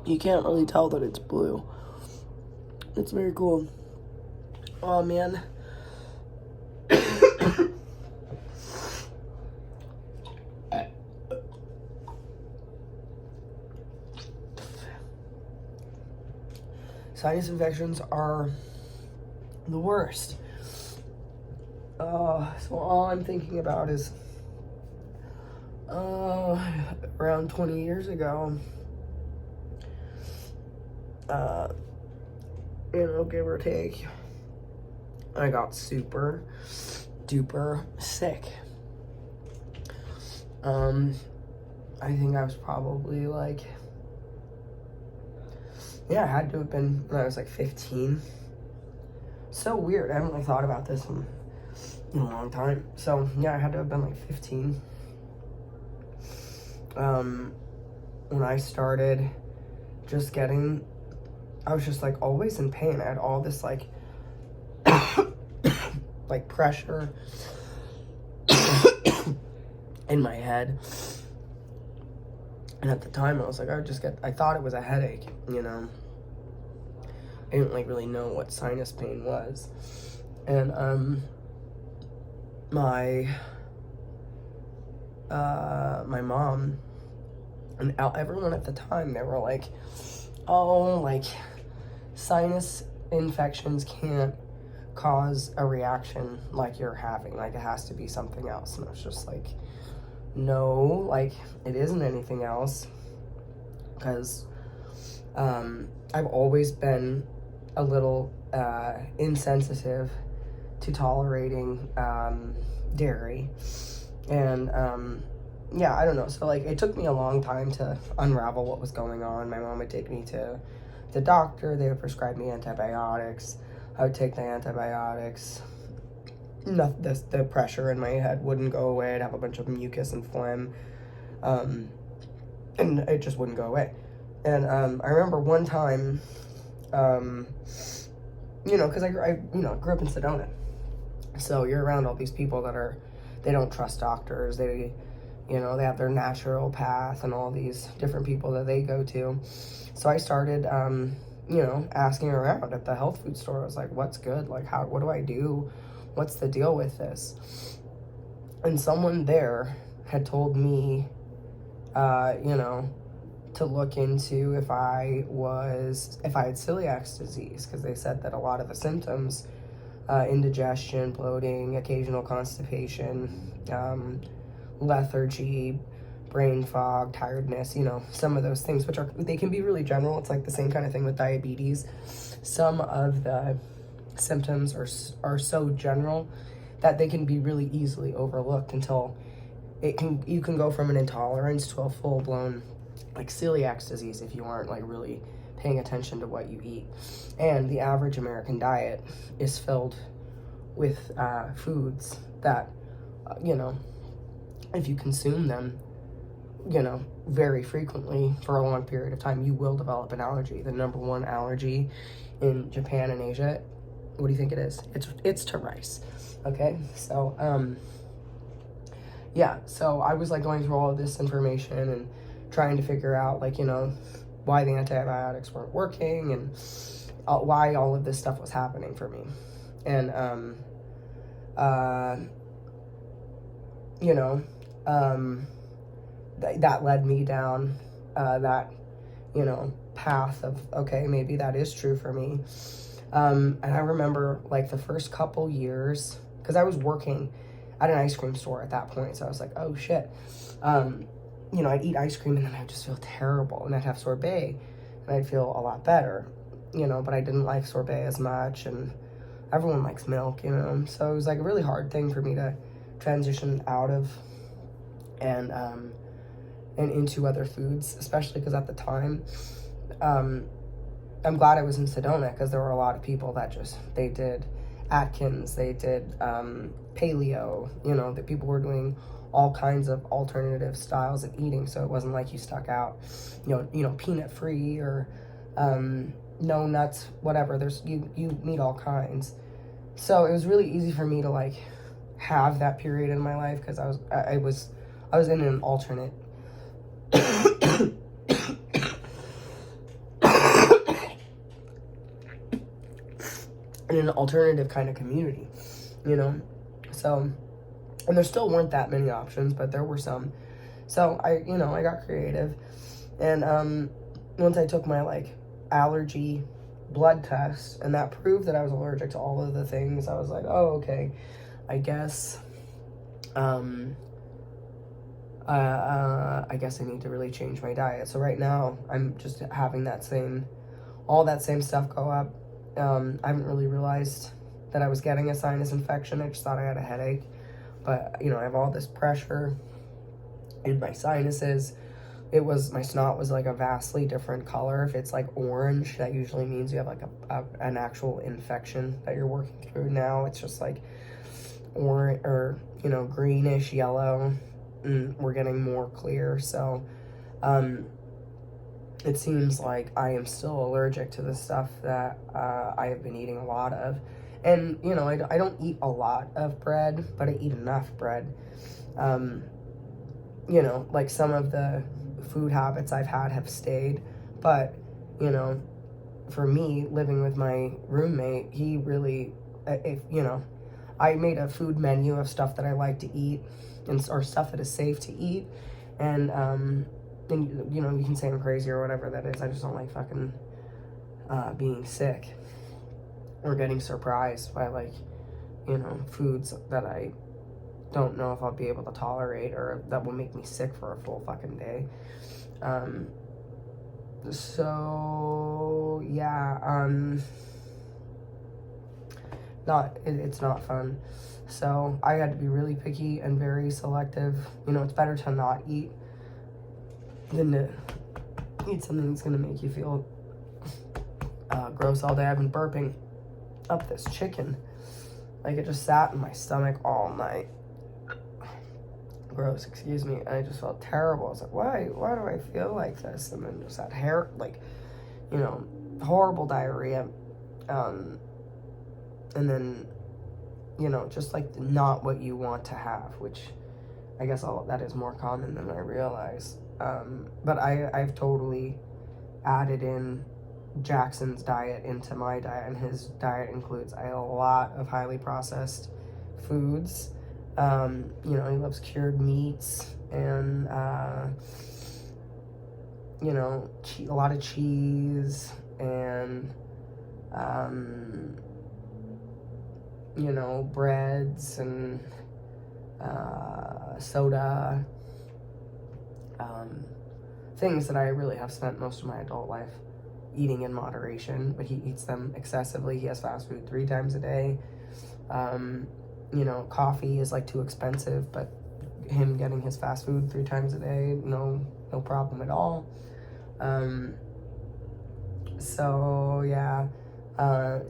You can't really tell that it's blue. It's very cool. Oh, man. Sinus infections are the worst. So all I'm thinking about is around 20 years ago, give or take, I got super duper sick. I think I was probably like, I had to have been when I was like 15. So weird. I haven't really thought about this in a long time. So I had to have been like 15. When I started just getting, I was just like always in pain. I had all this like like pressure in my head. And at the time I was like, I thought it was a headache, I didn't like really know what sinus pain was. And my mom and everyone at the time, they were like, oh, like sinus infections can't cause a reaction like you're having, like it has to be something else. And I was just like, no, like it isn't anything else, because I've always been a little insensitive to tolerating dairy. And I don't know, so like it took me a long time to unravel what was going on. My mom would take me to the doctor, they would prescribe me antibiotics. I would take the antibiotics. The pressure in my head wouldn't go away. I'd have a bunch of mucus and phlegm, and it just wouldn't go away. And I remember one time, because I grew up in Sedona, so you're around all these people they don't trust doctors. They have their natural path and all these different people that they go to. So I started, asking around at the health food store. I was like, what's good? Like, what do I do? What's the deal with this? And someone there had told me, to look into if I had celiac disease, because they said that a lot of the symptoms, indigestion, bloating, occasional constipation, lethargy, brain fog, tiredness, some of those things, they can be really general. It's like the same kind of thing with diabetes. Some of the symptoms are so general that they can be really easily overlooked until you can go from an intolerance to a full-blown like celiac disease if you aren't like really paying attention to what you eat. And the average American diet is filled with foods that if you consume them very frequently for a long period of time, you will develop an allergy. The number one allergy in Japan and Asia, what do you think it is? It's to rice. Okay, so so I was like going through all of this information and trying to figure out why the antibiotics weren't working and why all of this stuff was happening for me. And that led me down that path of, okay, maybe that is true for me. And I remember like the first couple years, because I was working at an ice cream store at that point, so I was like, oh shit. I'd eat ice cream and then I'd just feel terrible, and I'd have sorbet and I'd feel a lot better, but I didn't like sorbet as much, and everyone likes milk, so it was like a really hard thing for me to transition out of and into other foods, especially because at the time, I'm glad I was in Sedona, because there were a lot of people that they did Atkins, they did paleo, that people were doing all kinds of alternative styles of eating, so it wasn't like you stuck out, peanut free or no nuts, whatever. You meet all kinds. So it was really easy for me to like have that period in my life, because I was in an alternate in an alternative kind of community, you know? So, and there still weren't that many options, but there were some. So I got creative. And once I took my like allergy blood test and that proved that I was allergic to all of the things, I was like, oh, okay, I guess I guess I need to really change my diet. So right now I'm just having all that same stuff go up. I haven't really realized that I was getting a sinus infection. I just thought I had a headache. But, I have all this pressure in my sinuses. My snot was like a vastly different color. If it's like orange, that usually means you have like an actual infection that you're working through. Now it's just like orange or, greenish yellow. And we're getting more clear. So, it seems like I am still allergic to the stuff that I have been eating a lot of. And, I don't eat a lot of bread, but I eat enough bread. Like some of the food habits I've had have stayed. But, for me, living with my roommate, he really, I made a food menu of stuff that I like to eat or stuff that is safe to eat. And you can say I'm crazy or whatever that is. I just don't like fucking being sick or getting surprised by foods that I don't know if I'll be able to tolerate or that will make me sick for a full fucking day. So yeah, it's not fun. So I had to be really picky and very selective. It's better to not eat than to eat something that's gonna make you feel gross all day. I've been burping up this chicken. Like it just sat in my stomach all night. Gross, excuse me. And I just felt terrible. I was like, why do I feel like this? And then just that hair, horrible diarrhea. And then, just like not what you want to have, which I guess all of that is more common than I realize. But I've totally added in Jackson's diet into my diet, and his diet includes a lot of highly processed foods. He loves cured meats and, a lot of cheese and, breads and, soda, things that I really have spent most of my adult life eating in moderation, but he eats them excessively. He has fast food 3 times a day. Coffee is like too expensive, but him getting his fast food 3 times a day, no problem at all. So yeah,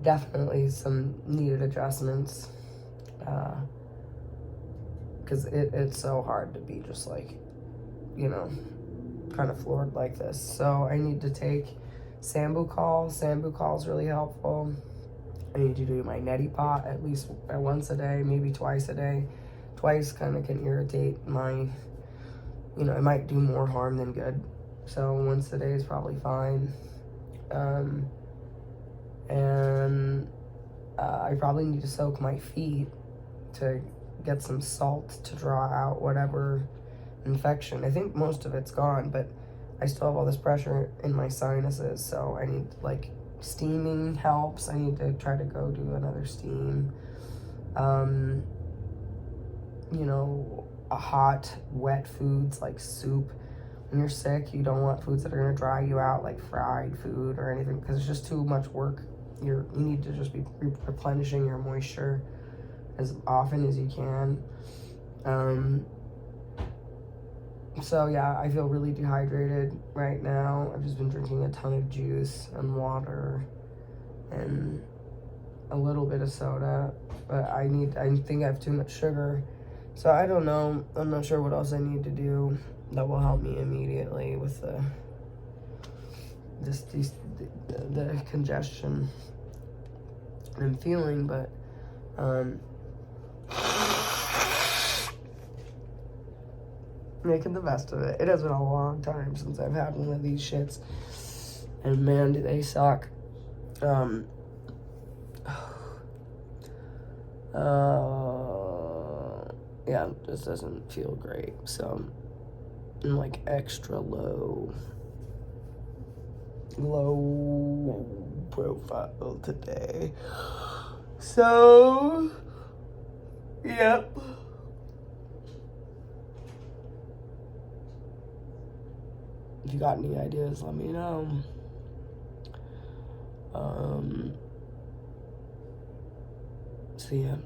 definitely some needed adjustments, because it's so hard to be just like, kind of floored like this. So I need to take Sambucol. Sambucol is really helpful. I need to do my neti pot at least once a day, maybe twice a day. Twice kind of can irritate my, it might do more harm than good. So once a day is probably fine. I probably need to soak my feet to get some salt to draw out whatever infection. I think most of it's gone, but I still have all this pressure in my sinuses, so I need steaming helps. I need to try to go do another steam. Hot, wet foods like soup. When you're sick, you don't want foods that are gonna dry you out, like fried food or anything, because it's just too much work. You need to just be replenishing your moisture as often as you can. So yeah, I feel really dehydrated right now. I've just been drinking a ton of juice and water and a little bit of soda, but I think I have too much sugar. So I don't know. I'm not sure what else I need to do that will help me immediately with the congestion I'm feeling, but making the best of it. It has been a long time since I've had one of these shits, and man, do they suck. Yeah, this doesn't feel great. So I'm like extra low profile today. So, yep. If you got any ideas, let me know. So yeah.